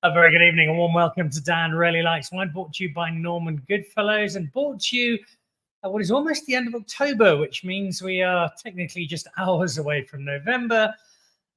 A very good evening, a warm welcome to Dan Really Likes Wine, brought to you by Norman Goodfellows and brought to you at what is almost the end of October, which means we are technically just hours away from November,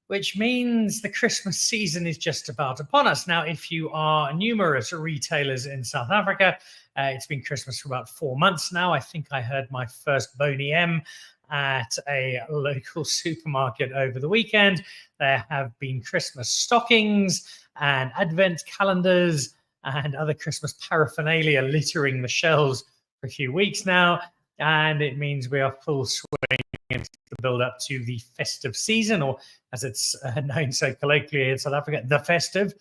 which means the Christmas season is just about upon us. Now, if you are numerous retailers in South Africa, it's been Christmas for about 4 months now. I think I heard my first Boney M at a local supermarket over the weekend. There have been Christmas stockings and advent calendars and other Christmas paraphernalia littering the shelves for a few weeks now. And it means we are full swing into the build up to the festive season, or as it's known so colloquially in South Africa, the festive,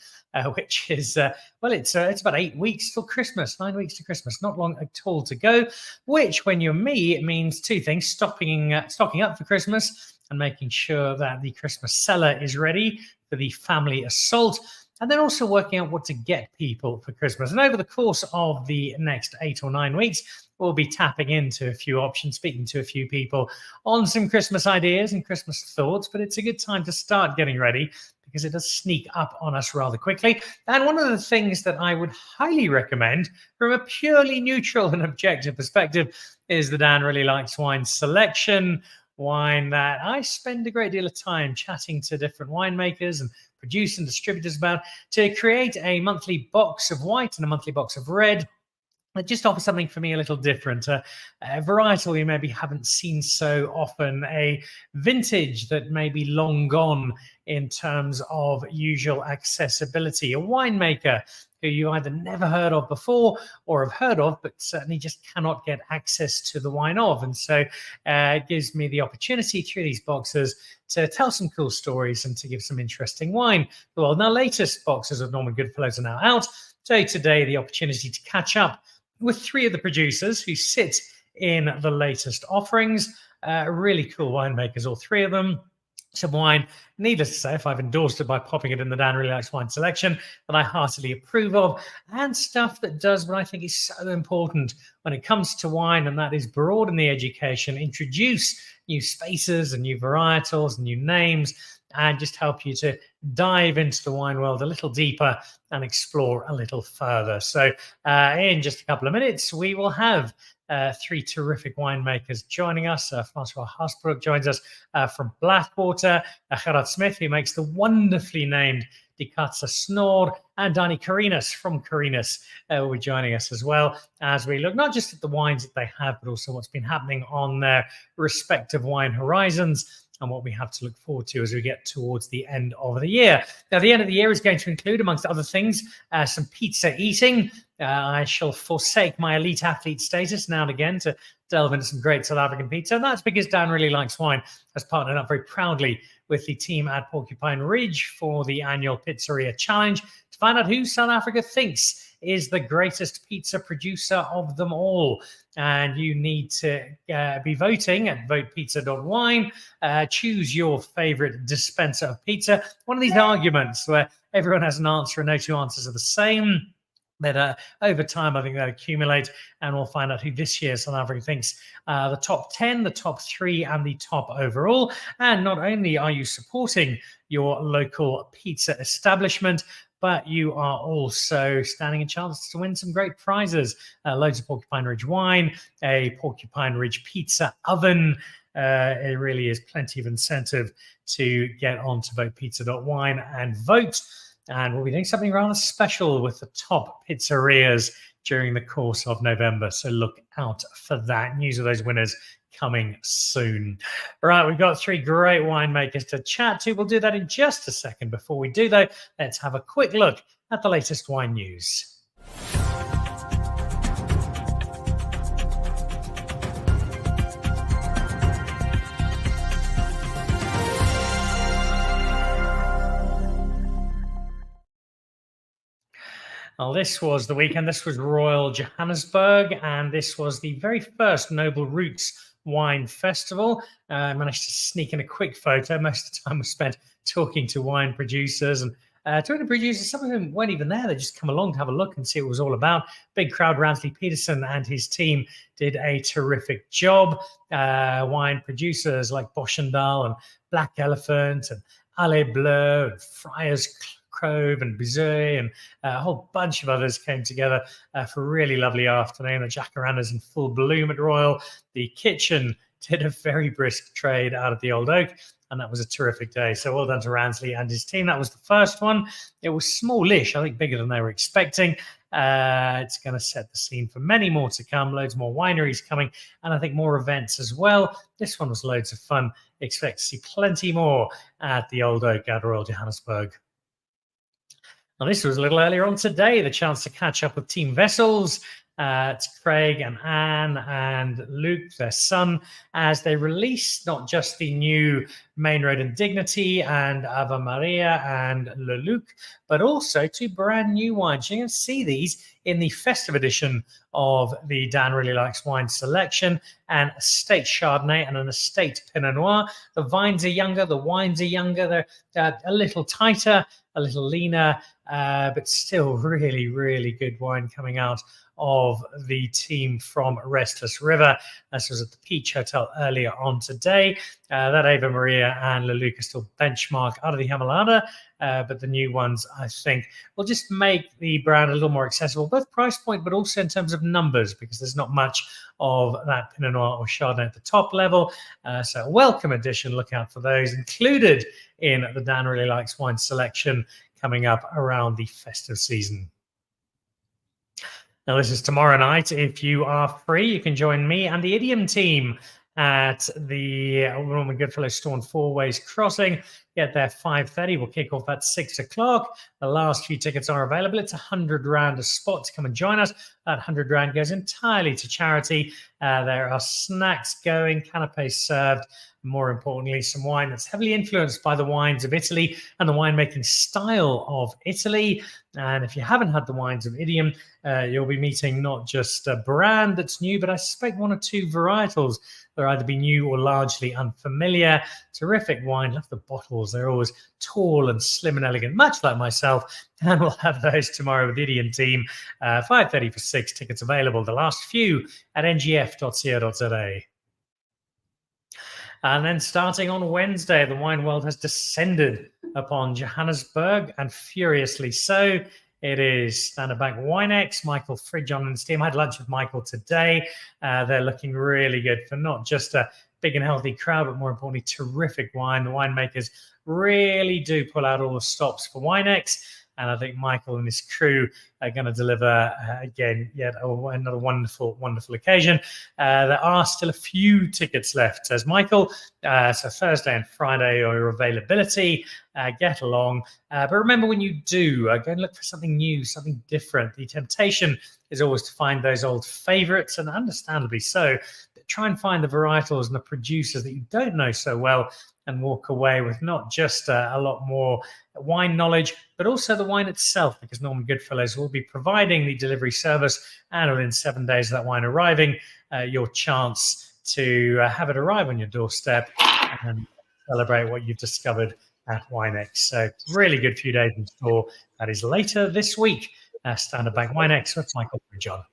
which is, it's about 8 weeks till Christmas, 9 weeks to Christmas, not long at all to go, which when you're me, it means two things: stocking up for Christmas and making sure that the Christmas cellar is ready for the family assault, and then also working out what to get people for Christmas. And over the course of the next 8 or 9 weeks, we'll be tapping into a few options, speaking to a few people on some Christmas ideas and Christmas thoughts. But it's a good time to start getting ready because it does sneak up on us rather quickly. And one of the things that I would highly recommend from a purely neutral and objective perspective is the Dan Really Likes Wine selection. Wine that I spend a great deal of time chatting to different winemakers and producers and distributors about, to create a monthly box of white and a monthly box of red that just offers something for me a little different, a varietal you maybe haven't seen so often, a vintage that may be long gone in terms of usual accessibility, a winemaker who you either never heard of before or have heard of, but certainly just cannot get access to the wine of. And so it gives me the opportunity through these boxes to tell some cool stories and to give some interesting wine. Well, now latest boxes of Norman Goodfellows are now out. So today, the opportunity to catch up with 3 of the producers who sit in the latest offerings. Really cool winemakers, all 3 of them. Some wine, needless to say, if I've endorsed it by popping it in the Dan Really Likes Wine selection, that I heartily approve of, and stuff that does what I think is so important when it comes to wine, and that is broaden the education, introduce new spaces and new varietals and new names, and just help you to dive into the wine world a little deeper and explore a little further. So in just a couple of minutes, we will have 3 terrific winemakers joining us. Francois Haasbroek joins us from Blackwater, Gerhard Smith, who makes the wonderfully named Snor, and Danie Carinus from Carinus will be joining us as well, as we look not just at the wines that they have, but also what's been happening on their respective wine horizons and what we have to look forward to as we get towards the end of the year. Now, the end of the year is going to include, amongst other things, some pizza eating. I shall forsake my elite athlete status now and again to delve into some great South African pizza. And that's because Dan Really Likes Wine has partnered up very proudly with the team at Porcupine Ridge for the annual Pizzeria Challenge to find out who South Africa thinks is the greatest pizza producer of them all. And you need to be voting at votepizza.wine. Choose your favorite dispenser of pizza. One of these arguments where everyone has an answer and no 2 answers are the same. But over time, I think that accumulates, and we'll find out who this year South Africa thinks the top 10, the top 3, and the top overall. And not only are you supporting your local pizza establishment, but you are also standing a chance to win some great prizes. Loads of Porcupine Ridge wine, a Porcupine Ridge pizza oven. It really is plenty of incentive to get on to votepizza.wine and vote. And we'll be doing something rather special with the top pizzerias during the course of November. So look out for that. News of those winners coming soon. All right, we've got 3 great winemakers to chat to. We'll do that in just a second. Before we do, though, let's have a quick look at the latest wine news. Well, this was the weekend. This was Royal Johannesburg, and this was the very first Noble Roots Wine Festival. I managed to sneak in a quick photo. Most of the time was spent talking to wine producers and talking to producers. Some of them weren't even there. They just come along to have a look and see what it was all about. Big crowd. Ransley Peterson and his team did a terrific job. Wine producers like Boschendal and Black Elephant and Allée Bleu and Friars Krove and Bizet and a whole bunch of others came together for a really lovely afternoon. The jacarandas in full bloom at Royal. The kitchen did a very brisk trade out of the Old Oak, and that was a terrific day. So well done to Ransley and his team. That was the first one. It was smallish, I think bigger than they were expecting. It's going to set the scene for many more to come, loads more wineries coming, and I think more events as well. This one was loads of fun. Expect to see plenty more at the Old Oak at Royal Johannesburg. Now, this was a little earlier on today, the chance to catch up with Team Vessels. It's Craig and Anne and Luke, their son, as they released not just the new Main Road and Dignity and Ave Maria and Le Luc, but also two brand new wines. You're going to see these in the festive edition of the Dan Really Likes Wine selection, an estate Chardonnay and an estate Pinot Noir. The vines are younger, the wines are younger, they're a little tighter, a little leaner, but still really, really good wine coming out of the team from Restless River. This was at the Peach Hotel earlier on today. That Ave Maria and Le Luc are still benchmark out of the Himalaya, but the new ones, I think, will just make the brand a little more accessible, both price point, but also in terms of numbers, because there's not much of that Pinot Noir or Chardonnay at the top level. So a welcome addition. Look out for those included in the Dan Really Likes Wine selection coming up around the festive season. Now, this is tomorrow night. If you are free, you can join me and the Idiom team at the Norman Goodfellow store on Four Ways Crossing. Get there 5:30. We'll kick off at 6 o'clock. The last few tickets are available. It's 100 Rand a spot to come and join us. That 100 Rand goes entirely to charity. There are snacks going, canapés served. More importantly, some wine that's heavily influenced by the wines of Italy and the winemaking style of Italy. And if you haven't had the wines of Idiom, you'll be meeting not just a brand that's new, but I suspect one or two varietals that are either be new or largely unfamiliar. Terrific wine. Love the bottles. They're always tall and slim and elegant, much like myself. And we'll have those tomorrow with the Idiom team. 5:30 for 6 tickets available. The last few at ngf.co.za. And then starting on Wednesday, the wine world has descended upon Johannesburg, and furiously so. It is Standard Bank WineX, Michael Fridjon and his team. I had lunch with Michael today. They're looking really good for not just a big and healthy crowd, but more importantly, terrific wine. The winemakers really do pull out all the stops for WineX. And I think Michael and his crew are going to deliver, again, yet another wonderful, wonderful occasion. There are still a few tickets left, says Michael. So Thursday and Friday are your availability. Get along. But remember, when you do, go and look for something new, something different. The temptation is always to find those old favorites, and understandably so. But try and find the varietals and the producers that you don't know so well, and walk away with not just a lot more wine knowledge, but also the wine itself, because Norman Goodfellows will be providing the delivery service, and within 7 days of that wine arriving, your chance to have it arrive on your doorstep and celebrate what you've discovered at WineX. So really good few days in store. That is later this week. Standard Bank WineX with Michael Fridjon.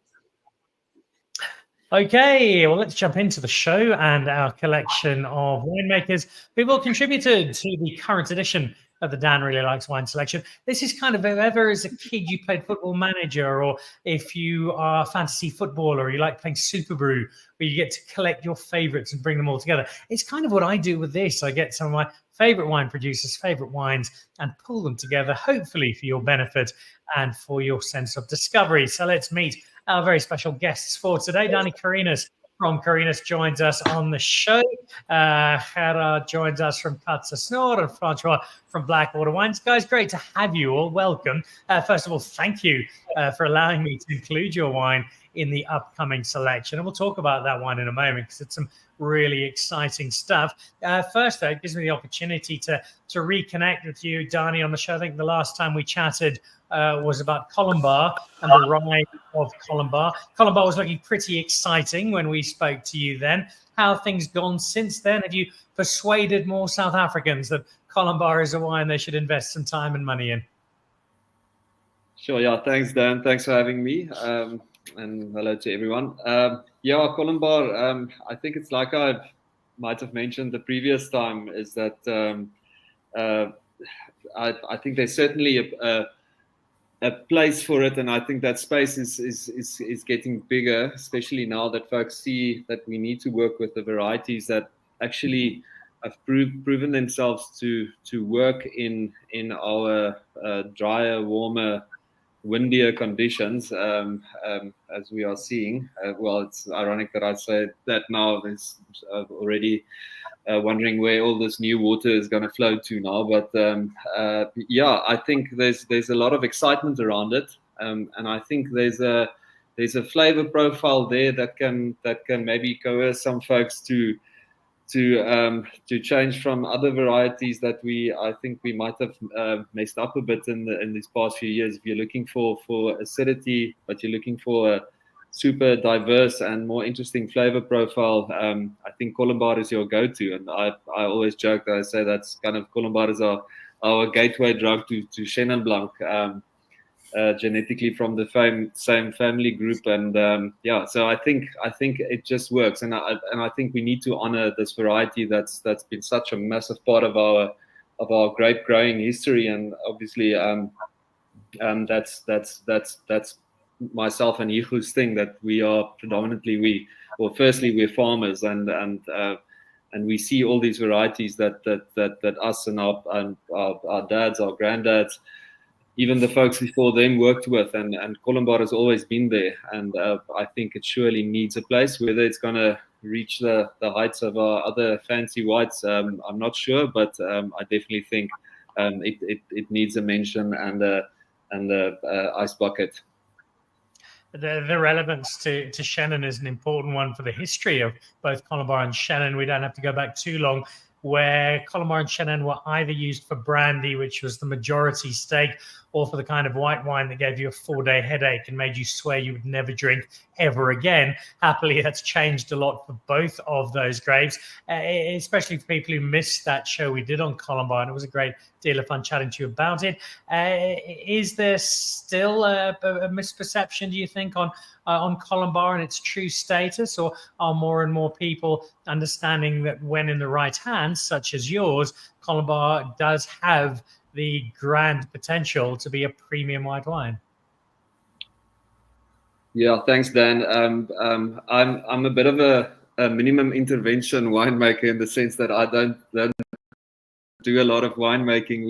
Okay, well, let's jump into the show and our collection of winemakers who've all contributed to the current edition of the Dan Really Likes Wine selection. This is kind of if ever as a kid you played Football Manager, or if you are a fantasy footballer, or you like playing Super Brew, where you get to collect your favorites and bring them all together. It's kind of what I do with this. I get some of my favorite wine producers' favorite wines and pull them together, hopefully for your benefit and for your sense of discovery. So let's meet our very special guests for today. Danie Carinus from Carinus joins us on the show. Gerhard joins us from Snor, and Francois from Blackwater Wines. Guys, great to have you all. Welcome. First of all, thank you for allowing me to include your wine in the upcoming selection. And we'll talk about that wine in a moment, because it's some really exciting stuff. First, though, it gives me the opportunity to reconnect with you, Danie, on the show. I think the last time we chatted was about Colombar and the rise of Colombar. Colombar was looking pretty exciting when we spoke to you then. How have things gone since then? Have you persuaded more South Africans that Colombar is a wine they should invest some time and money in? Sure, yeah. Thanks, Dan. Thanks for having me. And hello to everyone. Yeah, Colombar, I think it's like I might have mentioned the previous time, is that I think there's certainly a place for it, and I think that space is getting bigger, especially now that folks see that we need to work with the varieties that actually have proven themselves to work in our drier, warmer, windier conditions, as we are seeing. Well, it's ironic that I say that now. There's already wondering where all this new water is going to flow to now. But yeah, I think there's a lot of excitement around it, and I think there's a flavor profile there that can maybe coerce some folks to change from other varieties that I think we might have messed up a bit in these past few years. If you're looking for acidity, but you're looking for a super diverse and more interesting flavor profile, I think Colombard is your go-to. And I always joke that I say that's kind of Colombard is our gateway drug to Chenin Blanc, genetically from the same family group. And yeah, so I think it just works. And I think we need to honor this variety that's been such a massive part of our grape growing history. And obviously, that's myself and Yichu's thing, that we are predominantly firstly we're farmers, and we see all these varieties that us and our dads, our granddads, even the folks before them worked with, and Colombard has always been there. And I think it surely needs a place. Whether it's going to reach the heights of our other fancy whites, I'm not sure, but I definitely think it needs a mention and a ice bucket. The relevance to Chenin is an important one for the history of both Colombard and Chenin. We don't have to go back too long, where Colombard and Chenin were either used for brandy, which was the majority stake, or for the kind of white wine that gave you a 4-day headache and made you swear you would never drink ever again. Happily, that's changed a lot for both of those grapes, especially for people who missed that show we did on Colombard. It was a great deal of fun chatting to you about it. Is there still a misperception, do you think, on Colombard and its true status, or are more and more people understanding that when in the right hands, such as yours, Colombard does have the grand potential to be a premium white wine? Yeah, thanks, Dan. I'm a bit of a minimum intervention winemaker, in the sense that I don't do a lot of winemaking.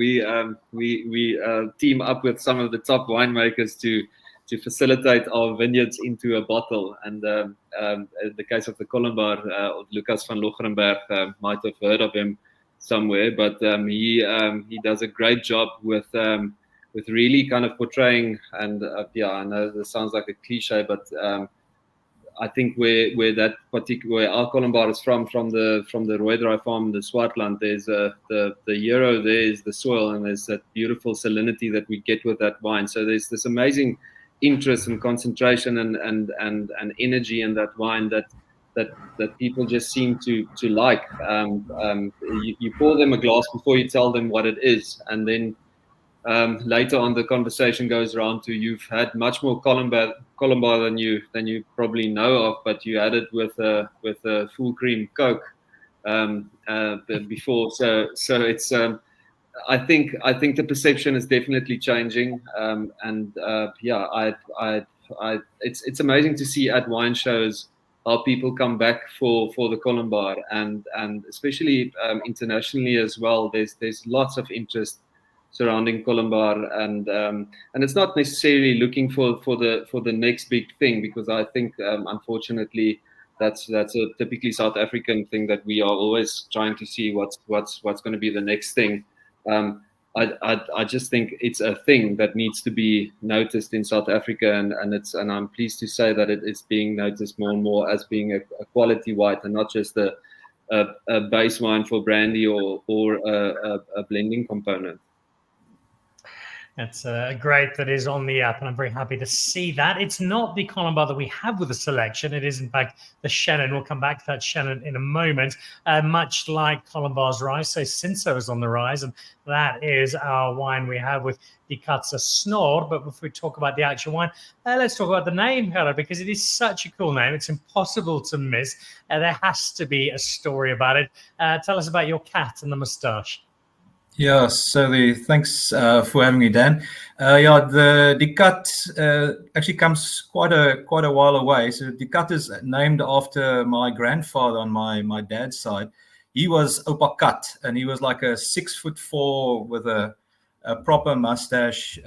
We team up with some of the top winemakers to facilitate our vineyards into a bottle. And in the case of the Colombard, Lucas van Locherenberg, might have heard of him somewhere, but he does a great job with really kind of portraying. And yeah, I know this sounds like a cliche, but I think where our Colombard is from the Rooidraaie farm in the Swartland, there's the hero there is the soil, and there's that beautiful salinity that we get with that wine. So there's this amazing interest and concentration and energy in that wine that people just seem to like. You pour them a glass before you tell them what it is, and then later on the conversation goes around to, you've had much more Colombard than you probably know of, but you had it with a full cream Coke before. So it's I think the perception is definitely changing, and yeah, it's amazing to see at wine shows how people come back for the Colombard, and especially internationally as well. There's lots of interest surrounding Colombard, and it's not necessarily looking for the next big thing, because I think unfortunately that's a typically South African thing, that we are always trying to see what's going to be the next thing. I just think it's a thing that needs to be noticed in South Africa, and I'm pleased to say that it is being noticed more and more as being a quality white, and not just a base wine for brandy or a blending component. It's great that is on the app, and I'm very happy to see that. It's not the Colombard that we have with the selection. It is, in fact, the Chenin. We'll come back to that Chenin in a moment. Much like Colombard's rise, so Cinsault is on the rise, and that is our wine we have with Die Katze Snor. But before we talk about the actual wine, let's talk about the name, Gerhard, because it is such a cool name. It's impossible to miss. There has to be a story about it. Tell us about your cat and the moustache. Yeah, so thanks for having me, Dan. The cut actually comes quite a while away. So the cut is named after my grandfather on my dad's side. He was Opa Cut, and he was like a 6'4" with a proper mustache.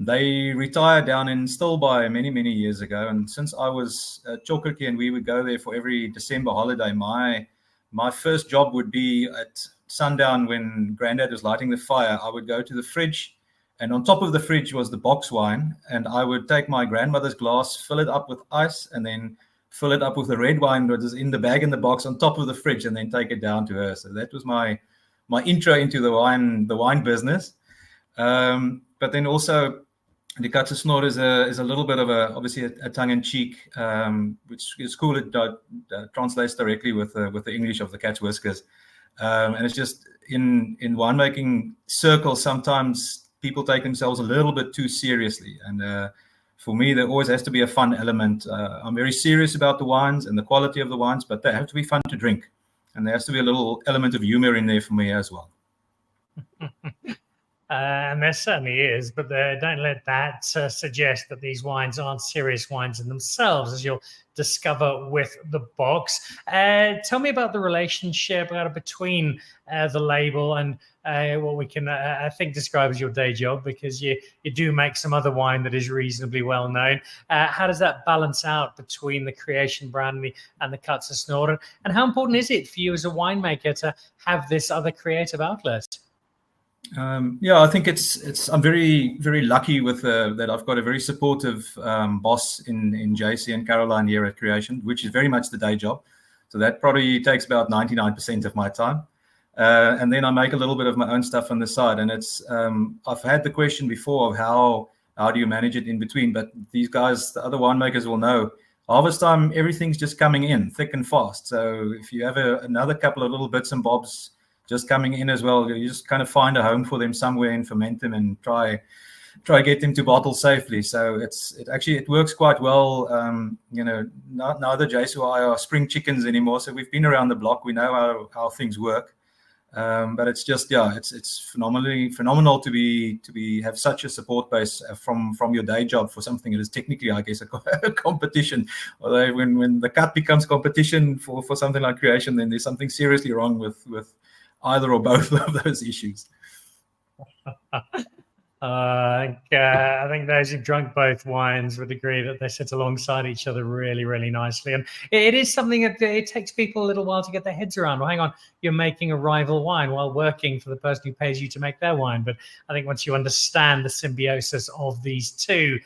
They retired down in Stilbaai many years ago, and since I was at Chocolate, and we would go there for every December holiday, my first job would be at sundown when Granddad was lighting the fire. I would go to the fridge, and on top of the fridge was the box wine, and I would take my grandmother's glass, fill it up with ice, and then fill it up with the red wine that was in the bag in the box on top of the fridge, and then take it down to her. So that was my intro into the wine business. But then also, the Katse Snor is a little bit of obviously a tongue-in-cheek, which is cool. It translates directly with the English of the cat's whiskers, and it's just in winemaking circles, sometimes people take themselves a little bit too seriously, and for me, there always has to be a fun element. I'm very serious about the wines and the quality of the wines, but they have to be fun to drink, and there has to be a little element of humor in there for me as well. And there certainly is, but don't let that suggest that these wines aren't serious wines in themselves, as you'll discover with the box. Tell me about the relationship between the label and what we can, I think, describe as your day job, because you do make some other wine that is reasonably well known. How does that balance out between the creation brand and the Katse Snor? And how important is it for you as a winemaker to have this other creative outlet? I think I'm very lucky with that. I've got a very supportive boss in JC and Caroline here at Creation, which is very much the day job. So that probably takes about 99% of my time, and then I make a little bit of my own stuff on the side. And it's I've had the question before of how do you manage it in between? But these guys, the other winemakers, will know. Harvest time, everything's just coming in thick and fast. So if you have another couple of little bits and bobs just coming in as well, you just kind of find a home for them somewhere and ferment them and try get them to bottle safely. So it works quite well. Neither Jason or I are spring chickens anymore, so we've been around the block. We know how things work. But it's just it's phenomenal to have such a support base from your day job for something that is technically, I guess, a competition. Although when the cut becomes competition for something like creation, then there's something seriously wrong with either or both of those issues. I think those who've drunk both wines would agree that they sit alongside each other really nicely. And it is something that it takes people a little while to get their heads around. Well, hang on, you're making a rival wine while working for the person who pays you to make their wine. But I think once you understand the symbiosis of these two,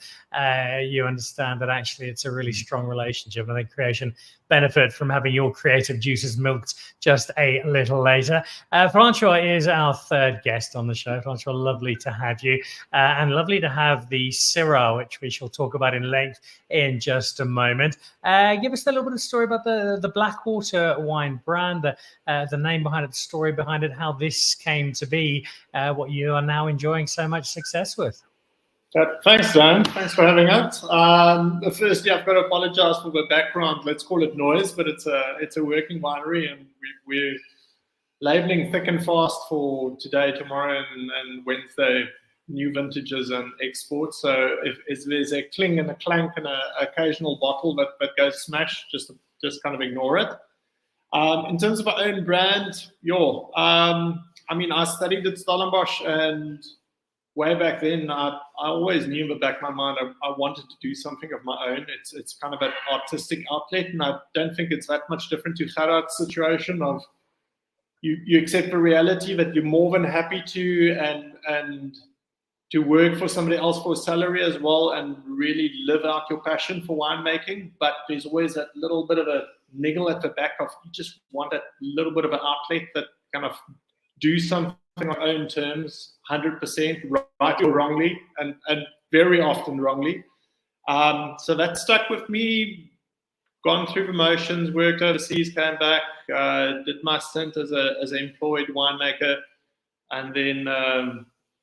you understand that actually it's a really strong relationship. I think Creation benefit from having your creative juices milked just a little later. Francois is our third guest on the show. Francois, lovely to have you, and lovely to have the Syrah, which we shall talk about in length in just a moment. Give us a little bit of story about the Blackwater wine brand, the name behind it, the story behind it, how this came to be, what you are now enjoying so much success with. Thanks, Dan. Thanks for having us. Firstly, I've got to apologize for the background. Let's call it noise, but it's a working winery, and we're labeling thick and fast for today, tomorrow, and Wednesday, new vintages and exports. So if there's a cling and a clank and an occasional bottle that goes smash, just kind of ignore it. In terms of our own brand, I studied at Stellenbosch, and way back then, I always knew in the back of my mind I wanted to do something of my own. It's kind of an artistic outlet, and I don't think it's that much different to Gerhard's situation of you accept the reality that you're more than happy to and to work for somebody else for a salary as well and really live out your passion for winemaking. But there's always that little bit of a niggle at the back of you just want that little bit of an outlet that kind of do something on our own terms, 100%, right or wrongly, and very often wrongly. So that stuck with me, gone through the motions, worked overseas, came back, did my stint as an employed winemaker, and then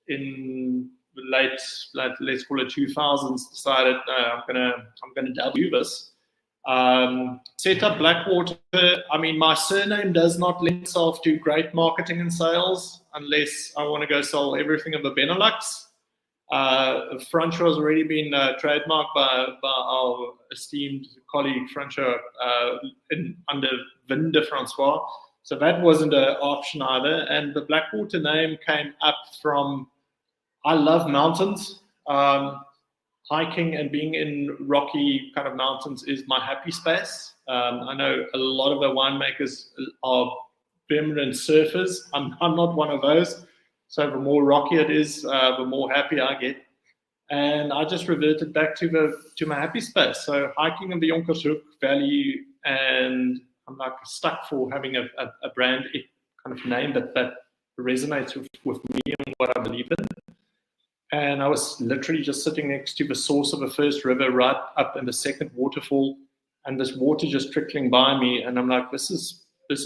in the late, let's call it 2000s, decided I'm gonna do this. Set up Blackwater. I mean, my surname does not lend itself to great marketing and sales. unless I want to go sell everything in the Benelux. Francois has already been trademarked by our esteemed colleague Francois under Vin de Francois. So that wasn't an option either. And the Blackwater name came up from, I love mountains. Hiking and being in rocky kind of mountains is my happy space. I know a lot of the winemakers are permanent surfers. I'm not one of those. So the more rocky it is, the more happy I get. And I just reverted back to my happy space. So hiking in the Jonkershoek Valley, and I'm like stuck for having a brand kind of name that resonates with me and what I believe in. And I was literally just sitting next to the source of the first river, right up in the second waterfall, and this water just trickling by me. And I'm like, this is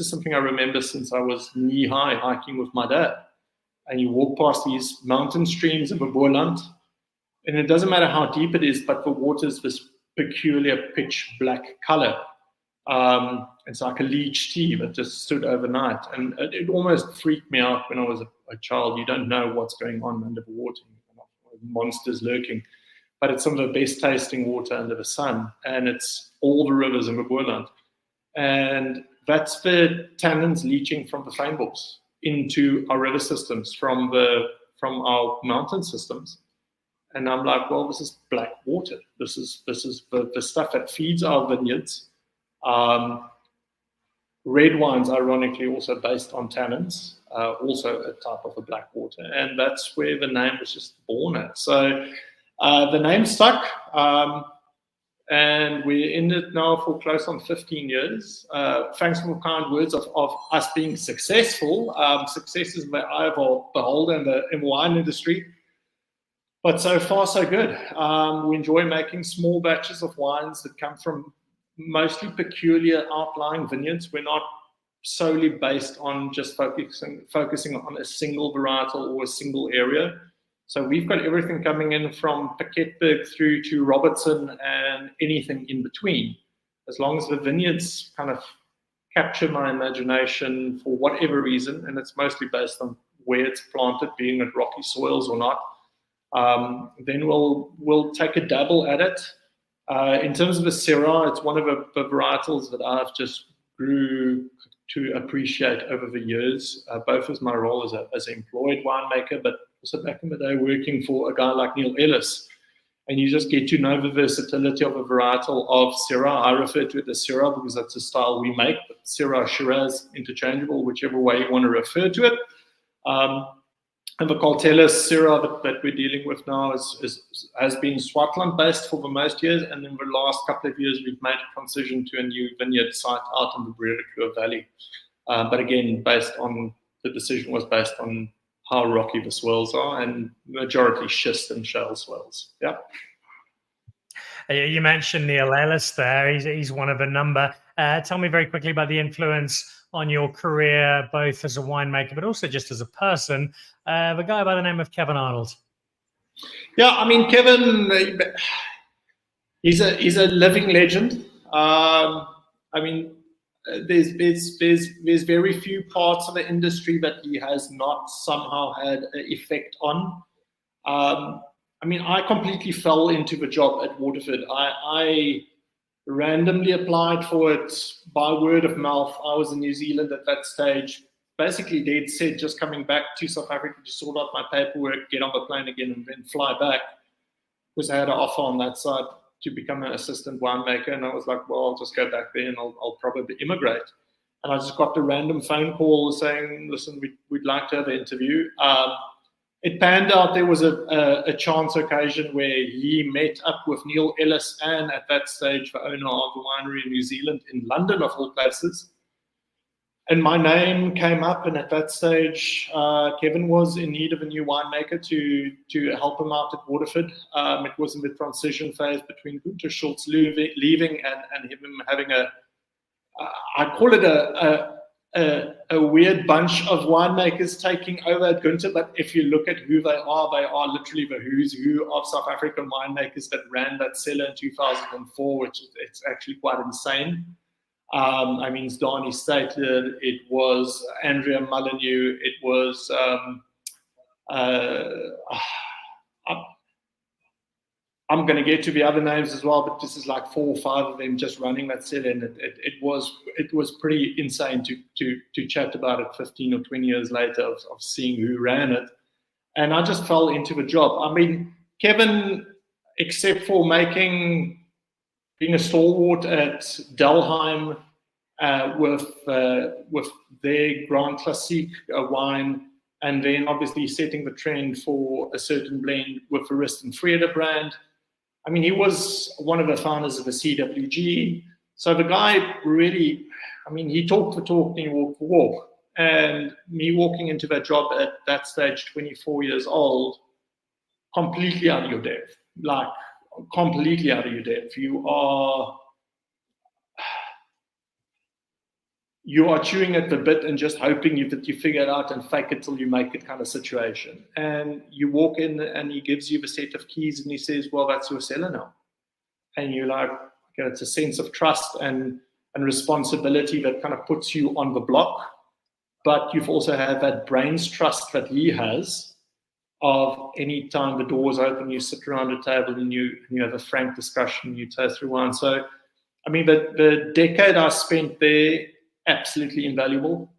something I remember since I was knee high hiking with my dad. And you walk past these mountain streams in the Boerland, and it doesn't matter how deep it is, but the water is this peculiar pitch black color. It's like a leech tea that just stood overnight, and it almost freaked me out when I was a child. You don't know what's going on under the water, monsters lurking, but it's some of the best tasting water under the sun, and it's all the rivers in the Boerland, and that's the tannins leaching from the fynbos into our river systems from our mountain systems. And I'm like, well, this is black water. This is the stuff that feeds our vineyards. Red wines, ironically, also based on tannins, also a type of a black water. And that's where the name was just born at. So the name stuck, and we're in it now for close on 15 years. Thanks for the kind words of us being successful. Success is the eye of the beholder in the wine industry. But so far, so good. We enjoy making small batches of wines that come from mostly peculiar outlying vineyards. We're not solely based on just focusing on a single varietal or a single area. So we've got everything coming in from Piketberg through to Robertson and anything in between. As long as the vineyards kind of capture my imagination for whatever reason, and it's mostly based on where it's planted, being at rocky soils or not, then we'll take a dabble at it. In terms of the Syrah, it's one of the varietals that I've just grew to appreciate over the years, both as my role as an employed winemaker, but also back in the day working for a guy like Neil Ellis. And you just get to know the versatility of a varietal of Syrah. I refer to it as Syrah because that's the style we make, but Syrah, Shiraz, interchangeable, whichever way you want to refer to it. And the Caltelis Syrah that we're dealing with now has been Swartland-based for the most years, and in the last couple of years we've made a transition to a new vineyard site out in the Breedekloof Valley. But again, the decision was based on how rocky the swells are, and majority schist and shale swells. Yeah. You mentioned Neil Ellis there. He's one of a number. Tell me very quickly about the influence on your career, both as a winemaker, but also just as a person. The guy by the name of Kevin Arnold. Yeah, I mean, Kevin, he's a living legend. I mean, there's very few parts of the industry that he has not somehow had an effect on. I mean, I completely fell into the job at Waterford. I randomly applied for it by word of mouth. I was in New Zealand at that stage, basically dead set, just coming back to South Africa to sort out my paperwork, get on the plane again, and then fly back, because I had an offer on that side to become an assistant winemaker. And I was like, well, I'll just go back there and I'll probably immigrate. And I just got the random phone call saying, listen, we'd like to have an interview. It panned out there was a chance occasion where he met up with Neil Ellis and at that stage the owner of the winery in New Zealand, in London of all places. And my name came up, and at that stage Kevin was in need of a new winemaker to help him out at Waterford. It was in the transition phase between Günter Schultz leaving and him having I call it a weird bunch of winemakers taking over at Günter, but if you look at who they are literally the who's who of South African winemakers that ran that cellar in 2004, which it's actually quite insane. I mean, it's Danie Carinus, it was Andrea Molyneux, it was I'm going to get to the other names as well, but this is like 4 or 5 of them just running that cell, and it was pretty insane to chat about it 15 or 20 years later of seeing who ran it, and I just fell into the job. I mean, Kevin, except for being a stalwart at Delheim with their Grand Classique wine, and then obviously setting the trend for a certain blend with the Rist and Freda brand. I mean, he was one of the founders of the CWG. So the guy really, I mean, he talked the talk and he walked the walk. And me walking into that job at that stage, 24 years old, completely out of your depth. Like, completely out of your depth. You are chewing at the bit and just hoping that you figure it out and fake it till you make it kind of situation. And you walk in and he gives you the set of keys and he says, well, that's your cellar now. And you're like, okay, it's a sense of trust and responsibility that kind of puts you on the block. But you've also had that brain's trust that he has of any time the doors open, you sit around a table and you have a frank discussion, you taste through wine. So, I mean, the decade I spent there, absolutely invaluable.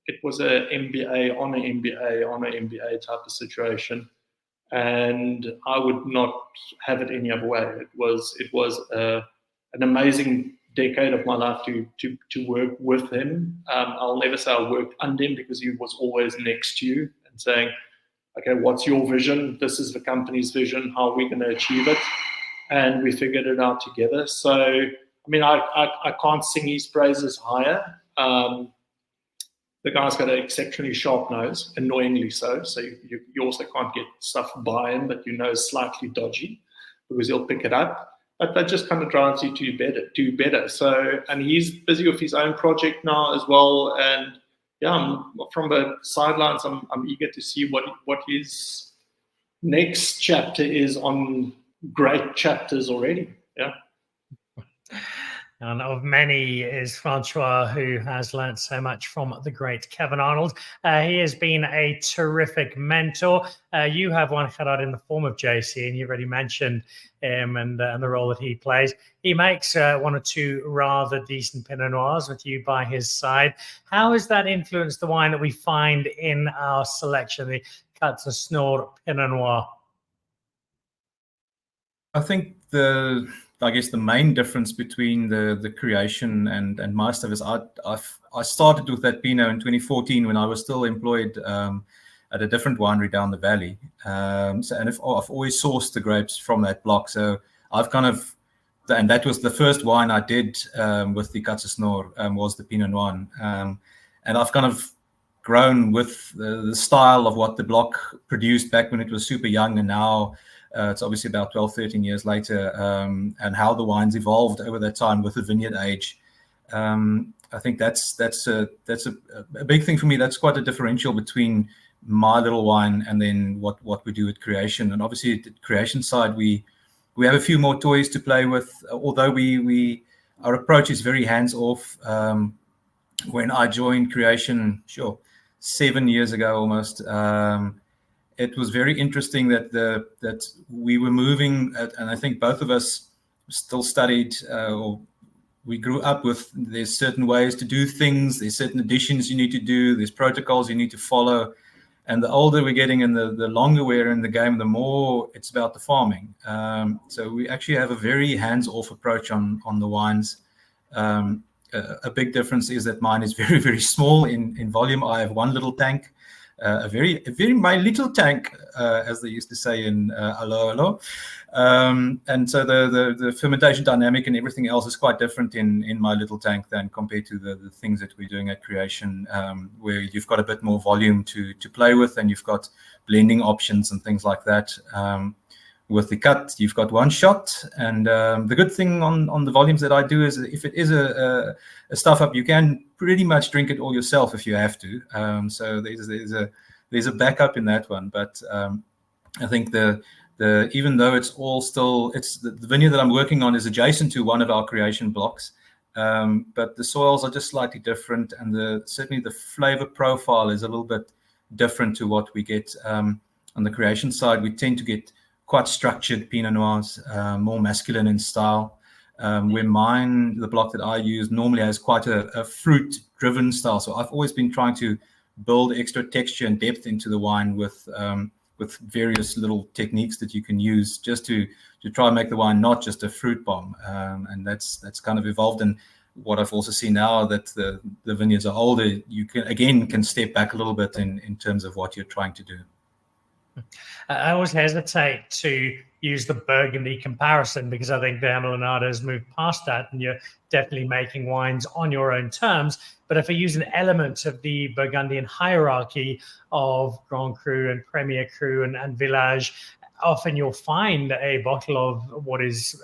It was a MBA on an MBA type of situation, and I would not have it any other way. It was an amazing decade of my life to work with him. I'll never say I worked under him because he was always next to you and saying, okay, what's your vision? This is the company's vision. How are we going to achieve it? And we figured it out together. So, I mean, I can't sing his praises higher. The guy's got an exceptionally sharp nose, annoyingly so. So you also can't get stuff by him that you know is slightly dodgy because he'll pick it up. But that just kind of drives you to do better. So, and he's busy with his own project now as well. And yeah, from the sidelines, I'm eager to see what his next chapter is on great chapters already. Yeah. And of many is Francois, who has learnt so much from the great Kevin Arnold. He has been a terrific mentor. You have one, Gerhard, in the form of JC, and you've already mentioned him and the role that he plays. He makes 1 or 2 rather decent Pinot Noirs with you by his side. How has that influenced the wine that we find in our selection, the Katze Snor Pinot Noir? I think I guess the main difference between the creation and my stuff is I started with that Pinot in 2014 when I was still employed at a different winery down the valley. And I've always sourced the grapes from that block. So I've kind of, and that was the first wine I did with the Katze Snor was the Pinot Noir. And I've kind of grown with the style of what the block produced back when it was super young, and now it's obviously about 12, 13 years later, and how the wines evolved over that time with the vineyard age. I think that's a big thing for me. That's quite a differential between my little wine and then what we do at creation. And obviously at the creation side, we have a few more toys to play with, although our approach is very hands-off. When I joined creation, 7 years ago almost, it was very interesting that we were moving, and I think both of us still studied, or we grew up with, there's certain ways to do things, there's certain additions you need to do, there's protocols you need to follow. And the older we're getting and the longer we're in the game, the more it's about the farming. So we actually have a very hands-off approach on the wines. A big difference is that mine is very, very small in volume. I have one little tank. A very my little tank, as they used to say in Alo. And so the fermentation dynamic and everything else is quite different in my little tank than compared to the things that we're doing at creation, where you've got a bit more volume to play with, and you've got blending options and things like that. With the cut, you've got one shot, and the good thing on the volumes that I do is if it is a stuff up, you can pretty much drink it all yourself if you have to. So there's a backup in that one. But I think the even though it's all still, it's the vineyard that I'm working on is adjacent to one of our creation blocks. but the soils are just slightly different, and certainly the flavor profile is a little bit different to what we get on the creation side. We tend to get quite structured Pinot Noirs, more masculine in style. Where the block that I use normally has quite a fruit-driven style. So I've always been trying to build extra texture and depth into the wine with various little techniques that you can use just to try and make the wine not just a fruit bomb. And that's kind of evolved. And what I've also seen now that the vineyards are older, you can step back a little bit in terms of what you're trying to do. I always hesitate to use the Burgundy comparison because I think the Amolinado has moved past that and you're definitely making wines on your own terms. But if I use an element of the Burgundian hierarchy of Grand Cru and Premier Cru and Village, often you'll find a bottle of what is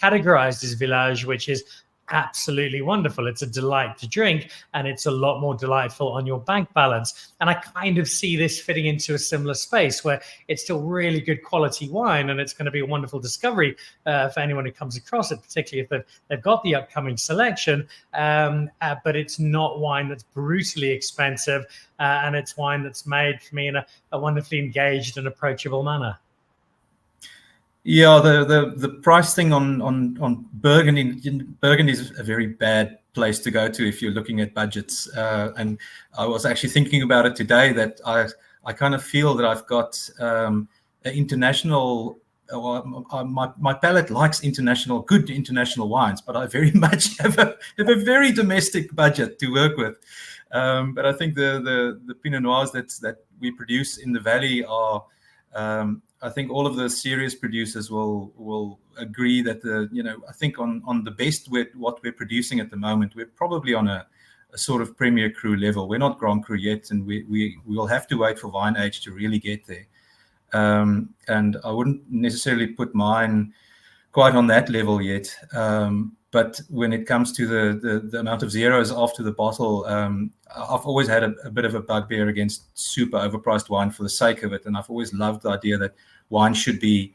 categorized as Village, which is absolutely wonderful. It's a delight to drink, and it's a lot more delightful on your bank balance. And I kind of see this fitting into a similar space where it's still really good quality wine, and it's going to be a wonderful discovery for anyone who comes across it, particularly if they've got the upcoming selection. But it's not wine that's brutally expensive, and it's wine that's made for me in a wonderfully engaged and approachable manner. Yeah, the price thing on Burgundy is a very bad place to go to if you're looking at budgets. And I was actually thinking about it today that I kind of feel that I've got an international. My palate likes good international wines, but I very much have a very domestic budget to work with. But I think the Pinot Noirs that we produce in the valley are. I think all of the serious producers will agree that I think on the best what we're producing at the moment, we're probably on a sort of Premier Cru level. We're not Grand Cru yet, and we will have to wait for vine age to really get there. And I wouldn't necessarily put mine quite on that level yet. But when it comes to the amount of zeros after the bottle, I've always had a bit of a bugbear against super overpriced wine for the sake of it. And I've always loved the idea that wine the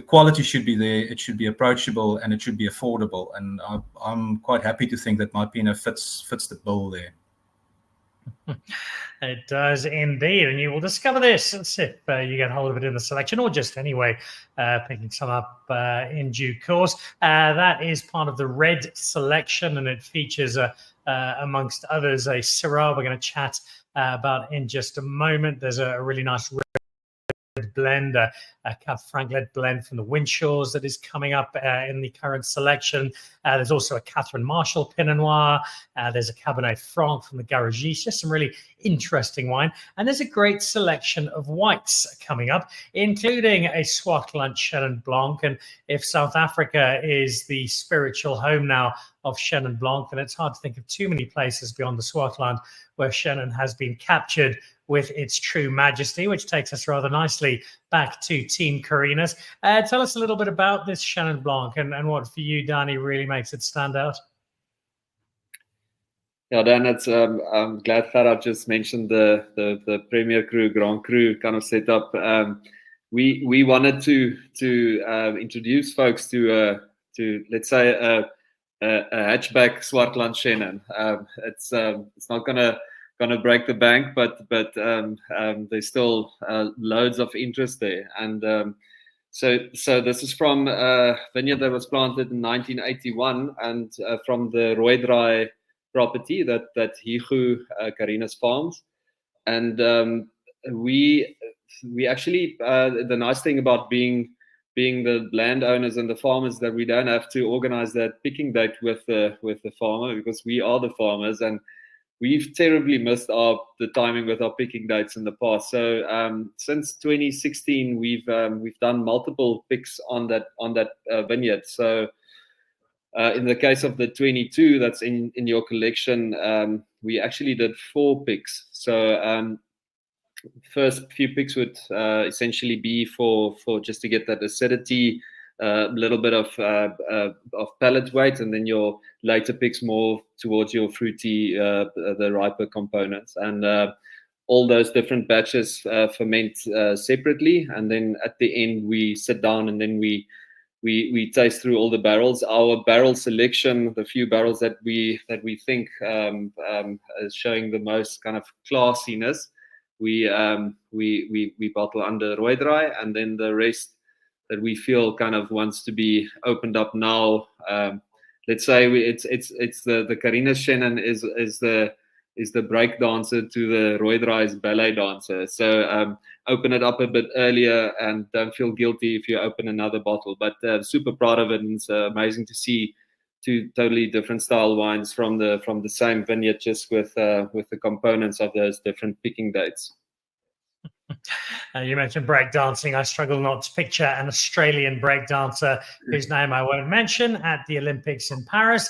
quality should be there, it should be approachable, and it should be affordable. And I'm quite happy to think that my Pinot fits the bill there. It does indeed, and you will discover this if you get hold of it in the selection, or just anyway picking some up in due course. That is part of the red selection, and it features amongst others a Syrah we're going to chat about in just a moment. There's a really nice red blend, a Cab Franc-led blend from the Windshaws that is coming up in the current selection. There's also a Catherine Marshall Pinot Noir. There's a Cabernet Franc from the Garagiste, just some really interesting wine. And there's a great selection of whites coming up, including a Swartland Chenin Blanc. And if South Africa is the spiritual home now of Chenin Blanc, then it's hard to think of too many places beyond the Swartland where Chenin has been captured with its true majesty, which takes us rather nicely back to Team Carinus. Tell us a little bit about this Chenin Blanc and what for you, Danie, really makes it stand out. Yeah, Dan, I'm glad Gerhard just mentioned the Premier Cru, Grand Cru kind of setup. We wanted to introduce folks to let's say a hatchback Swartland Chenin. It's not gonna break the bank, but there's still loads of interest there. And so this is from a vineyard that was planted in 1981, and from the Rooidraai property that Danie Carinus farms. And we actually the nice thing about being the landowners and the farmers, that we don't have to organize that picking date with the farmer, because we are the farmers, and we've terribly missed the timing with our picking dates in the past. So since 2016, we've done multiple picks on that vineyard. So in the case of the 22 that's in your collection, we actually did 4 picks. So first few picks would essentially be for just to get that acidity, a little bit of palate weight, and then your later picks more towards your fruity, the riper components. And all those different batches ferment separately, and then at the end we sit down and then we we taste through all the barrels. Our barrel selection, the few barrels that we think is showing the most kind of classiness, we bottle under Rooidry, and then the rest that we feel kind of wants to be opened up now. Let's say it's the Carinus Shannon is the break dancer to the Rooidry's ballet dancer. So open it up a bit earlier and don't feel guilty if you open another bottle. But super proud of it, and it's amazing to see two totally different style wines from the same vineyard, just with the components of those different picking dates. You mentioned breakdancing. I struggle not to picture an Australian breakdancer whose name I won't mention at the Olympics in Paris.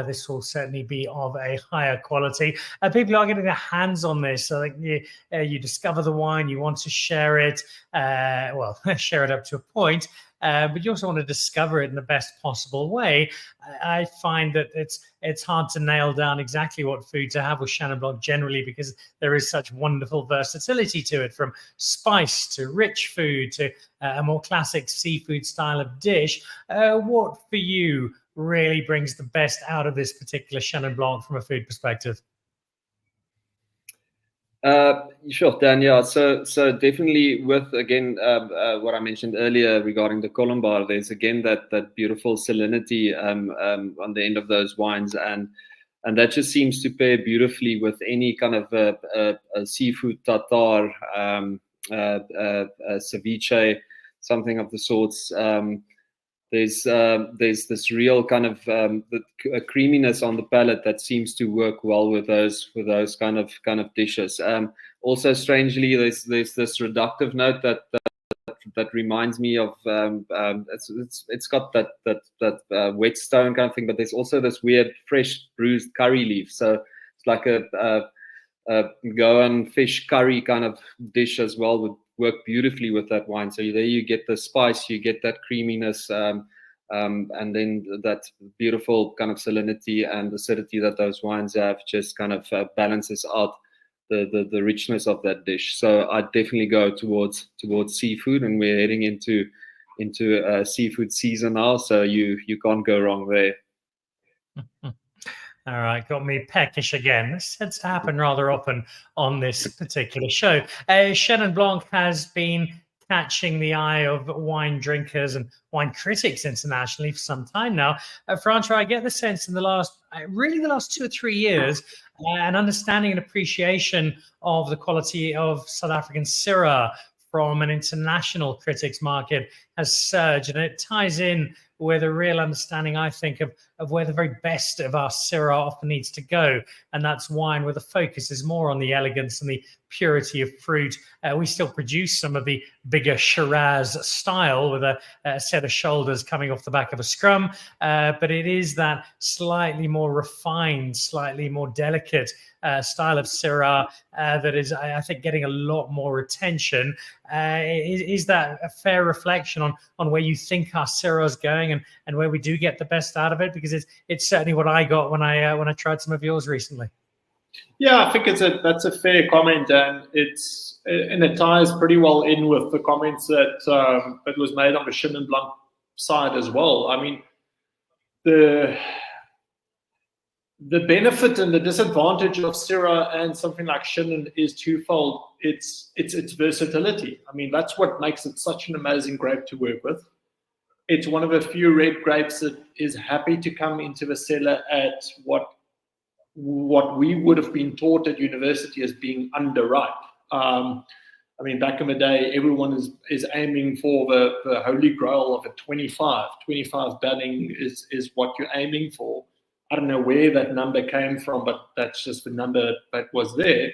This will certainly be of a higher quality. People are getting their hands on this. So you discover the wine, you want to share it. Well, share it up to a point. But you also want to discover it in the best possible way. I find that it's hard to nail down exactly what food to have with Chenin Blanc generally, because there is such wonderful versatility to it, from spice to rich food to a more classic seafood style of dish. What for you really brings the best out of this particular Chenin Blanc from a food perspective? Sure, Dan. Yeah, so definitely with, again, what I mentioned earlier regarding the Colombard, there's again that beautiful salinity on the end of those wines, and that just seems to pair beautifully with any kind of a seafood tartare, ceviche, something of the sorts. There's this real kind of a creaminess on the palate that seems to work well with those kind of dishes. Also, strangely, there's this reductive note that reminds me of it's got that whetstone kind of thing, but there's also this weird fresh bruised curry leaf. So it's like a Goan fish curry kind of dish as well, would work beautifully with that wine. So there you get the spice, you get that creaminess, and then that beautiful kind of salinity and acidity that those wines have just kind of balances out the richness of that dish. So I definitely go towards seafood, and we're heading into seafood season now, so you can't go wrong there. All right, got me peckish again. This tends to happen rather often on this particular show. Chenin Blanc has been catching the eye of wine drinkers and wine critics internationally for some time now. Francois, I get the sense in the last 2 or 3 years, an understanding and appreciation of the quality of South African Syrah from an international critics market has surged, and it ties in with a real understanding, I think, of where the very best of our Syrah often needs to go. And that's wine where the focus is more on the elegance and the purity of fruit. We still produce some of the bigger Shiraz style with a set of shoulders coming off the back of a scrum. But it is that slightly more refined, slightly more delicate style of Syrah that is, I think, getting a lot more attention. Is that a fair reflection on where you think our Syrah is going and where we do get the best out of it? Because it's certainly what I got when I tried some of yours recently. Yeah, I think that's a fair comment, and it ties pretty well in with the comments that was made on the Chenin Blanc side as well. I mean, the benefit and the disadvantage of Syrah and something like Chenin is twofold. It's its versatility. I mean, that's what makes it such an amazing grape to work with. It's one of a few red grapes that is happy to come into the cellar at what we would have been taught at university as being underripe. I mean, back in the day, everyone is aiming for the holy grail of a 25. 25 belling is what you're aiming for. I don't know where that number came from, but that's just the number that was there.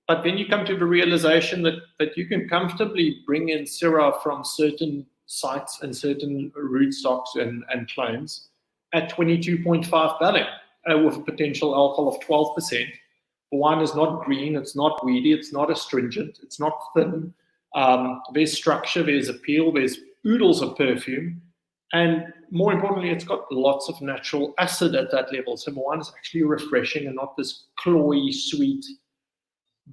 But then you come to the realization that you can comfortably bring in Syrah from certain sites and certain rootstocks and clones at 22.5 belling with a potential alcohol of 12%. The wine is not green, it's not weedy, it's not astringent, it's not thin. There's structure, there's appeal, there's oodles of perfume. And more importantly, it's got lots of natural acid at that level. So the wine is actually refreshing and not this cloyy, sweet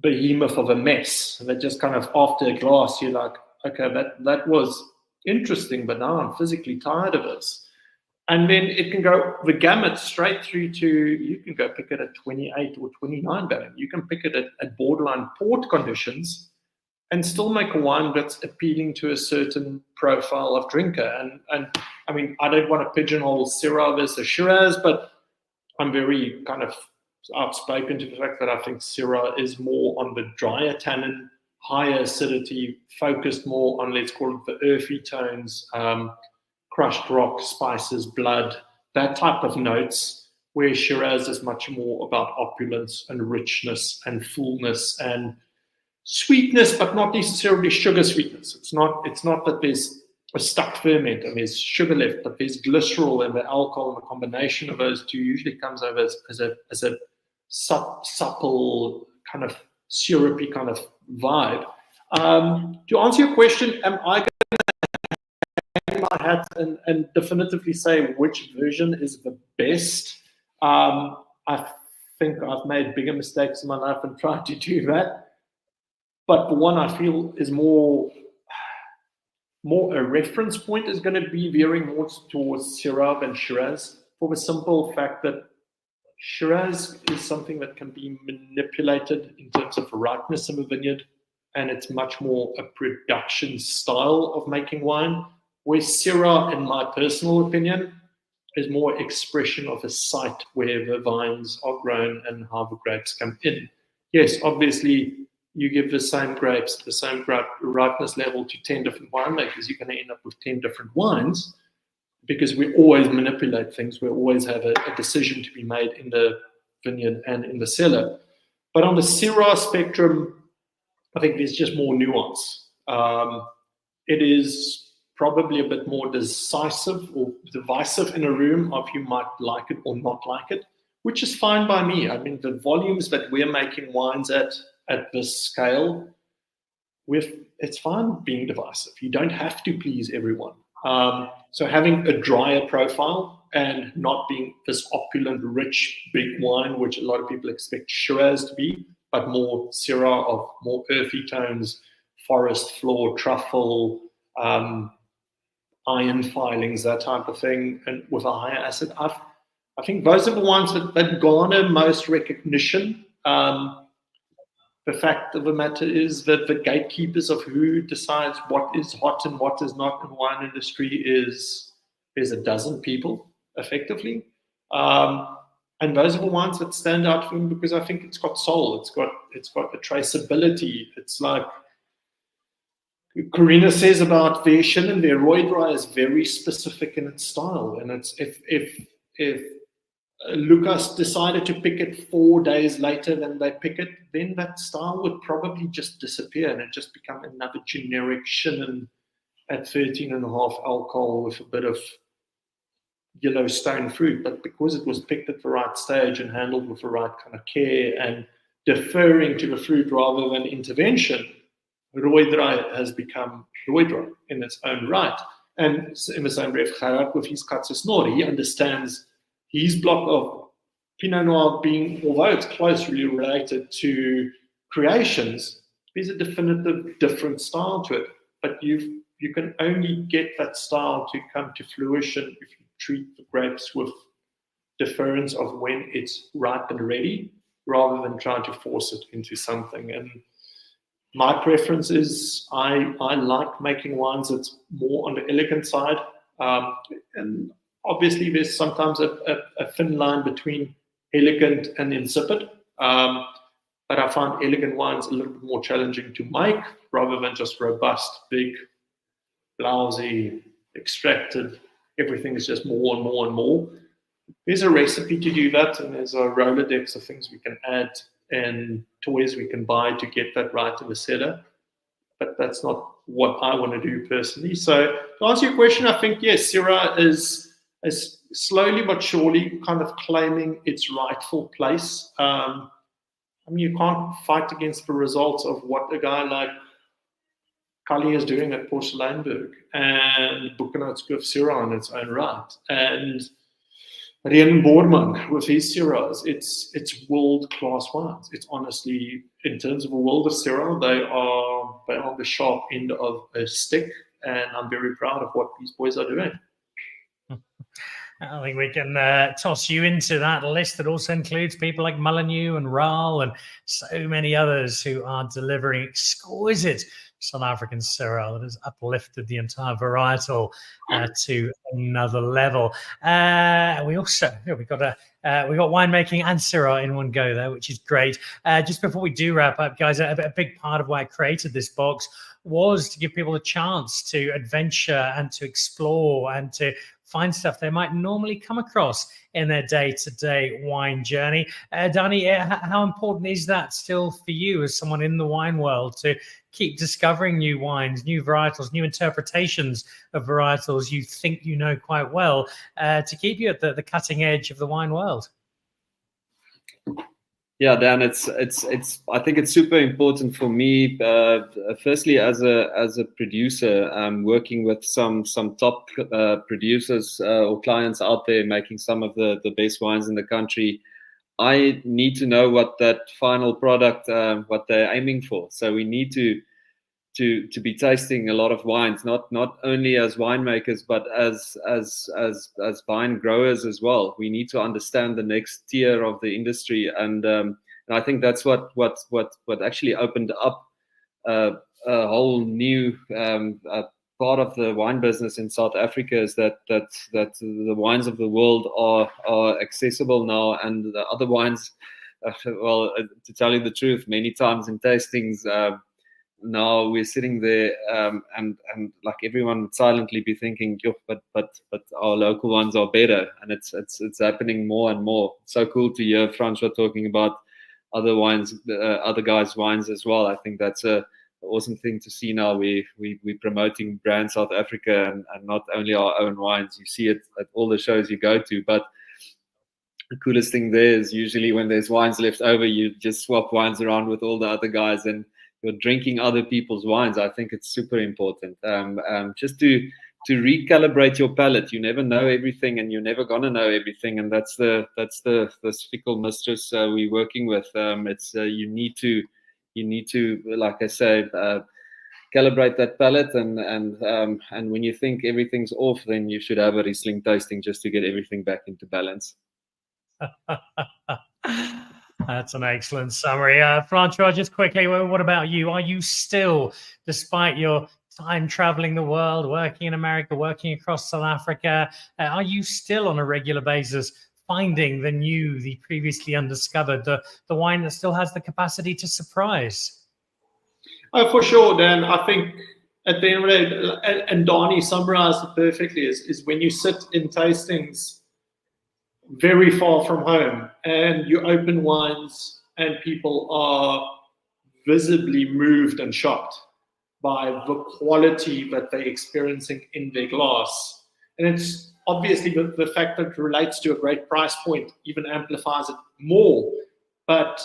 behemoth of a mess that just kind of after a glass, you're like, okay, that was interesting, but now I'm physically tired of this. And then it can go the gamut straight through to, you can go pick it at 28 or 29 barrel. You can pick it at borderline port conditions and still make a wine that's appealing to a certain profile of drinker. And I mean, I don't want to pigeonhole Syrah versus Shiraz, but I'm very kind of outspoken to the fact that I think Syrah is more on the drier tannin, higher acidity, focused more on, let's call it the earthy tones, crushed rock, spices, blood, that type of notes, where Shiraz is much more about opulence and richness and fullness and sweetness, but not necessarily sugar sweetness. It's not that there's a stuck ferment and there's sugar left, but there's glycerol and the alcohol, and the combination of those two usually comes over as a supple, kind of syrupy kind of vibe. To answer your question, am I going to hang my hat and definitively say which version is the best? I think I've made bigger mistakes in my life and tried to do that. But the one I feel is more a reference point is going to be veering more towards Syrah and Shiraz, for the simple fact that Shiraz is something that can be manipulated in terms of ripeness of a vineyard, and it's much more a production style of making wine, where Syrah, in my personal opinion, is more expression of a site where the vines are grown and how the grapes come in. Yes, obviously, you give the same grapes, the same ripeness level to 10 different winemakers, you're going to end up with 10 different wines, because we always manipulate things. We always have a decision to be made in the vineyard and in the cellar. But on the Syrah spectrum, I think there's just more nuance. It is probably a bit more decisive or divisive in a room of you might like it or not like it, which is fine by me. I mean, the volumes that we're making wines at this scale, it's fine being divisive. You don't have to please everyone. So having a drier profile and not being this opulent, rich, big wine, which a lot of people expect Shiraz to be, but more Syrah of more earthy tones, forest floor, truffle, iron filings, that type of thing, and with a higher acid. I think those are the ones that garner most recognition. The fact of the matter is that the gatekeepers of who decides what is hot and what is not in the wine industry is a dozen people, effectively. And those are the ones that stand out for me because I think it's got soul. It's got the traceability. It's like Carinus says about their Chenin, their Roy is very specific in its style. And it's if Lucas decided to pick it 4 days later than they pick it, then that style would probably just disappear and it just become another generic Chenin at 13.5 alcohol with a bit of Yellowstone fruit. But because it was picked at the right stage and handled with the right kind of care and deferring to the fruit rather than intervention, Roydra has become Roydra in its own right. And in the same breath, Gerhard with his Snor, he understands his block of Pinot Noir being, although it's closely related to creations, there's a definitive different style to it. But you can only get that style to come to fruition if you treat the grapes with deference of when it's ripe and ready, rather than trying to force it into something. And my preference is I like making wines that's more on the elegant side. And obviously, there's sometimes a thin line between elegant and insipid. But I find elegant wines a little bit more challenging to make rather than just robust, big, blousy, extracted. Everything is just more and more and more. There's a recipe to do that, and there's a Rolodex of things we can add and toys we can buy to get that right in the cellar. But that's not what I want to do personally. So to answer your question, I think, yes, Syrah is slowly but surely kind of claiming its rightful place. I mean, you can't fight against the results of what a guy like Kali is doing at Porcelainberg and Buchenwald's with Syrah in its own right. And Rien Boorman with his Syrahs, it's world-class wines. It's honestly, in terms of a world of Syrah, they are on the sharp end of a stick, and I'm very proud of what these boys are doing. I think we can toss you into that list that also includes people like Molyneux and Raal and so many others who are delivering exquisite South African Syrah that has uplifted the entire varietal to another level. We got winemaking and Syrah in one go there, which is great. Just before we do wrap up, guys, a big part of why I created this box was to give people a chance to adventure and to explore and to find stuff they might normally come across in their day-to-day wine journey. Danie, how important is that still for you as someone in the wine world to keep discovering new wines, new varietals, new interpretations of varietals you think you know quite well, to keep you at the cutting edge of the wine world? Yeah, Dan, I think it's super important for me. Firstly, as a producer, working with some top producers or clients out there making some of the best wines in the country. I need to know what that final product, what they're aiming for. So we need to be tasting a lot of wines, not only as winemakers, but as vine growers as well. We need to understand the next tier of the industry, and I think that's what actually opened up a whole new part of the wine business in South Africa, is that the wines of the world are accessible now, and the other wines, well, to tell you the truth, many times in tastings. Now we're sitting there, and like everyone would silently be thinking, but our local ones are better, and it's happening more and more. So cool to hear Francois talking about other wines, other guys' wines as well. I think that's a awesome thing to see now. We're promoting brand South Africa and not only our own wines. You see it at all the shows you go to, but the coolest thing there is usually when there's wines left over, you just swap wines around with all the other guys and you're drinking other people's wines. I think it's super important, just to recalibrate your palate. You never know everything, and you're never gonna know everything, and that's the fickle mistress we're working with. It's you need to, like I say, calibrate that palate, and when you think everything's off, then you should have a Riesling tasting just to get everything back into balance. That's an excellent summary. Francois, just quickly, what about you? Are you still, despite your time traveling the world, working in America, working across South Africa, are you still on a regular basis finding the new, the previously undiscovered, the wine that still has the capacity to surprise? Oh, for sure, Dan. I think at the end of the day, and Danie summarized it perfectly, is when you sit in tastings very far from home and you open wines and people are visibly moved and shocked by the quality that they're experiencing in their glass. And it's obviously the fact that it relates to a great price point even amplifies it more. But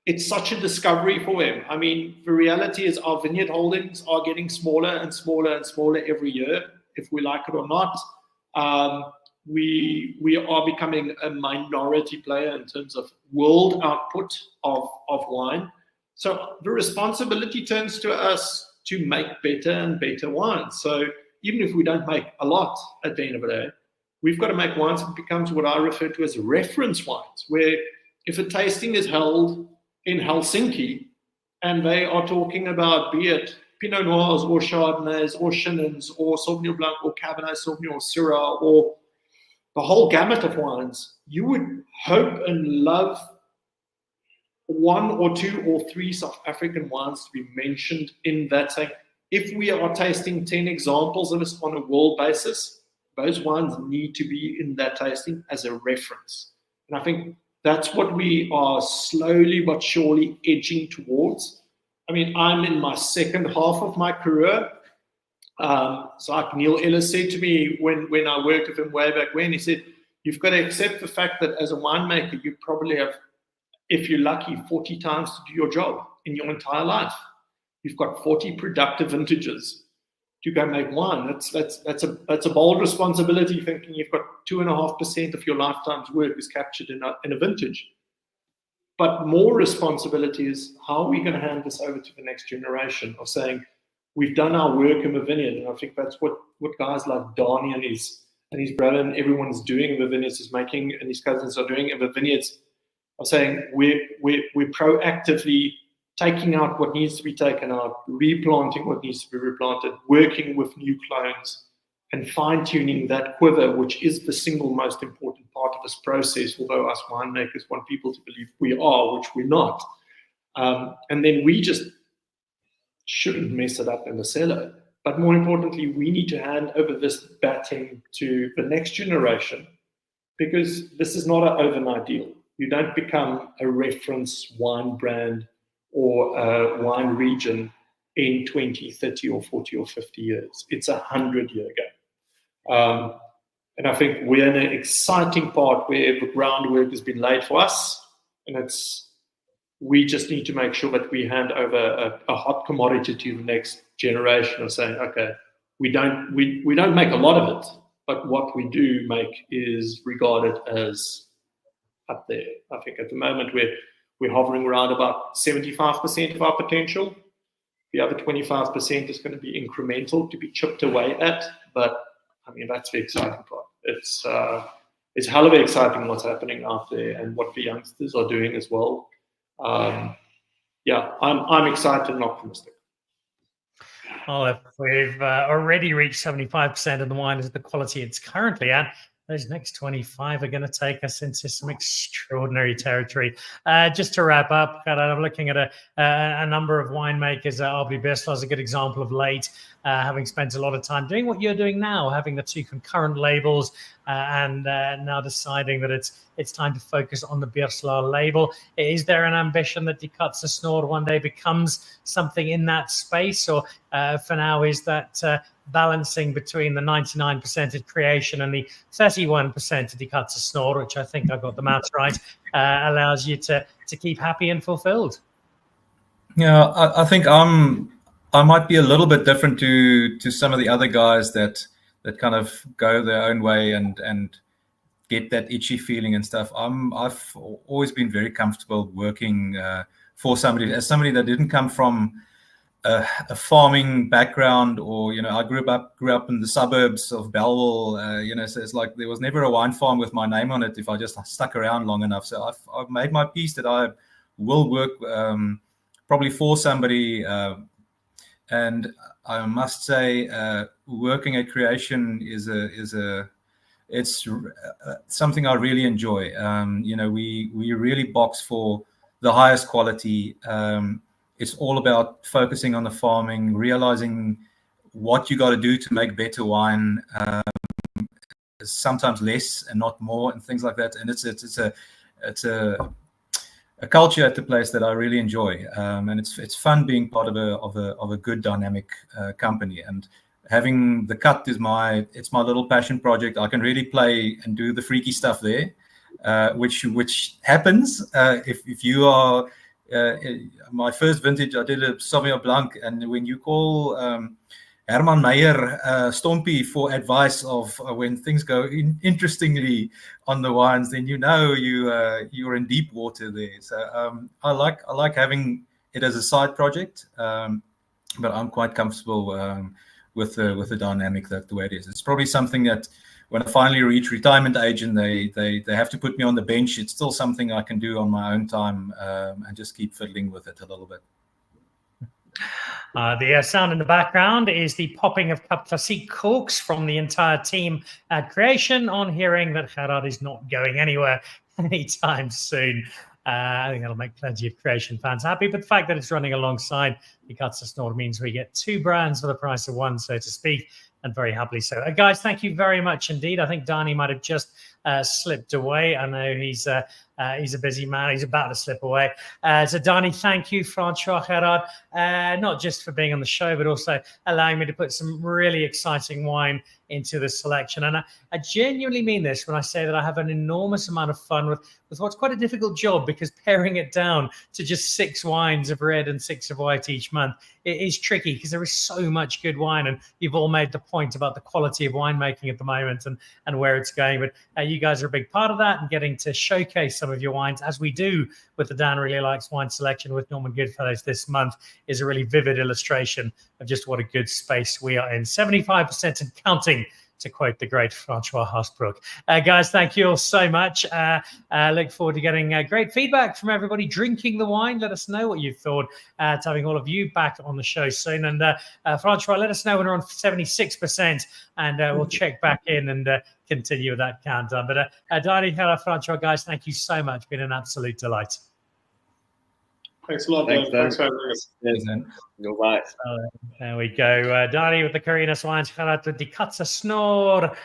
it's such a discovery for them. I mean, the reality is our vineyard holdings are getting smaller and smaller and smaller every year, if we like it or not. We are becoming a minority player in terms of world output of wine. So the responsibility turns to us to make better and better wines. So even if we don't make a lot at the end of the day, we've got to make wines that becomes what I refer to as reference wines, where if a tasting is held in Helsinki and they are talking about, be it Pinot Noirs or Chardonnays or Chinons or Sauvignon Blanc or Cabernet Sauvignon or Syrah or the whole gamut of wines, you would hope and love one or two or three South African wines to be mentioned in that thing. If we are tasting 10 examples of this on a world basis, those wines need to be in that tasting as a reference. And I think that's what we are slowly but surely edging towards. I mean, I'm in my second half of my career. So like Neil Ellis said to me when I worked with him way back when, he said, you've got to accept the fact that as a winemaker, you probably have, if you're lucky, 40 times to do your job in your entire life. You've got 40 productive vintages to go make wine. That's a bold responsibility, thinking you've got 2.5% of your lifetime's work is captured in a vintage. But more responsibility is, how are we going to hand this over to the next generation of saying, we've done our work in the vineyard, and I think that's what guys like Danie and his brother and everyone's doing in the vineyards is making, and his cousins are doing in the vineyards, are saying we're proactively taking out what needs to be taken out, replanting what needs to be replanted, working with new clones, and fine-tuning that quiver, which is the single most important part of this process, although us winemakers want people to believe we are, which we're not. And then we just shouldn't mess it up in the cellar. But more importantly, we need to hand over this baton to the next generation, because this is not an overnight deal. You don't become a reference wine brand or a wine region in 20, 30 or 40 or 50 years. It's 100-year game. And I think we're in an exciting part where the groundwork has been laid for us, and we just need to make sure that we hand over a hot commodity to the next generation of saying, okay, we don't make a lot of it, but what we do make is regarded as up there. I think at the moment we're hovering around about 75% of our potential. The other 25% is going to be incremental to be chipped away at, but I mean, that's the exciting part. It's hell of exciting what's happening out there and what the youngsters are doing as well. Yeah, I'm excited and optimistic. Well, if we've already reached 75% of the wine is the quality it's currently at, those next 25 are going to take us into some extraordinary territory. Just to wrap up, I'm looking at a number of winemakers. RB Bissler is a good example of late, having spent a lot of time doing what you're doing now, having the two concurrent labels, and now deciding that it's time to focus on the Bissler label. Is there an ambition that Die Katse Snor one day becomes something in that space, or for now is that balancing between the 99% of creation and the 31% of Die Katse Snor, which I think I got the maths right, allows you to keep happy and fulfilled? Yeah, I think I might be a little bit different to some of the other guys that kind of go their own way and get that itchy feeling and stuff. I've always been very comfortable working for somebody that didn't come from a farming background, or I grew up in the suburbs of Bellville. So it's like there was never a wine farm with my name on it if I just stuck around long enough. So I've made my peace that I will work probably for somebody, and I must say working at creation is it's something I really enjoy. We really box for the highest quality. It's all about focusing on the farming, realizing what you got to do to make better wine, sometimes less and not more, and things like that. And it's a culture at the place that I really enjoy, and it's fun being part of a good dynamic company. And having the cut is my little passion project. I can really play and do the freaky stuff there, which happens if you are. My first vintage, I did a Sauvignon Blanc, and when you call Herman Meyer Stompie for advice of when things go interestingly on the wines, then you're in deep water there. So I like having it as a side project, but I'm quite comfortable with the dynamic the way it is. It's probably something that when I finally reach retirement age and they have to put me on the bench, it's still something I can do on my own time and just keep fiddling with it a little bit. The sound in the background is the popping of Cup Classique corks from the entire team at Creation on hearing that Gerhard is not going anywhere anytime soon. I think that'll make plenty of Creation fans happy, but the fact that it's running alongside Die Katse Snor means we get two brands for the price of one, so to speak, and very happily so. Guys, thank you very much indeed. I think Danie might have just slipped away. I know he's a busy man. He's about to slip away. So Danie, thank you, Francois, Gerhard, not just for being on the show, but also allowing me to put some really exciting wine into the selection. And I genuinely mean this when I say that I have an enormous amount of fun with what's quite a difficult job, because paring it down to just 6 wines of red and 6 of white each month, it is tricky because there is so much good wine, and you've all made the point about the quality of winemaking at the moment and where it's going. But you guys are a big part of that, and getting to showcase some some of your wines, as we do with the Dan Really Likes Wine Selection with Norman Goodfellows this month, is a really vivid illustration of just what a good space we are in. 75% and counting, to quote the great Francois Haasbroek. Guys, thank you all so much. Look forward to getting great feedback from everybody drinking the wine. Let us know what you thought, to having all of you back on the show soon. And Francois, let us know when we're on 76%, and we'll check back in and continue with that countdown. But Danie, Gerhard, Francois, guys, thank you so much. It's been an absolute delight. Thanks a lot, Thanks, Dan. Thanks for having us. Cheers, Dan. Goodbye. There we go. Danie with the Carinus wines, Gerhard with the Snor,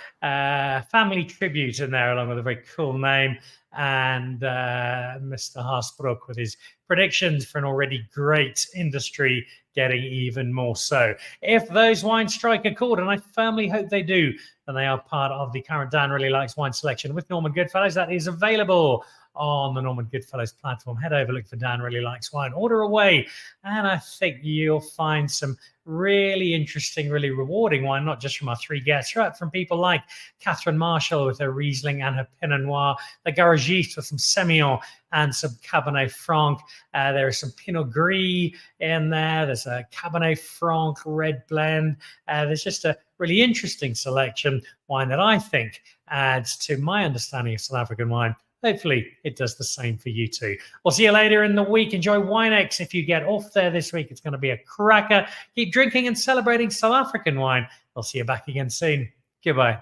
family tribute in there, along with a very cool name, and Mr. Haasbroek with his predictions for an already great industry getting even more so. If those wines strike a chord, and I firmly hope they do, then they are part of the current Dan Really Likes Wine Selection with Norman Goodfellows. That is available on the Norman Goodfellows platform. Head over, look for Dan Really Likes Wine, order away, and I think you'll find some really interesting, really rewarding wine, not just from our three guests, right? From people like Catherine Marshall with her Riesling and her Pinot Noir, the Garagiste with some Semillon and some Cabernet Franc. There is some Pinot Gris in there. There's a Cabernet Franc red blend. There's just a really interesting selection wine that I think adds to my understanding of South African wine. Hopefully it does the same for you too. We'll see you later in the week. Enjoy WineX if you get off there this week. It's going to be a cracker. Keep drinking and celebrating South African wine. I'll see you back again soon. Goodbye.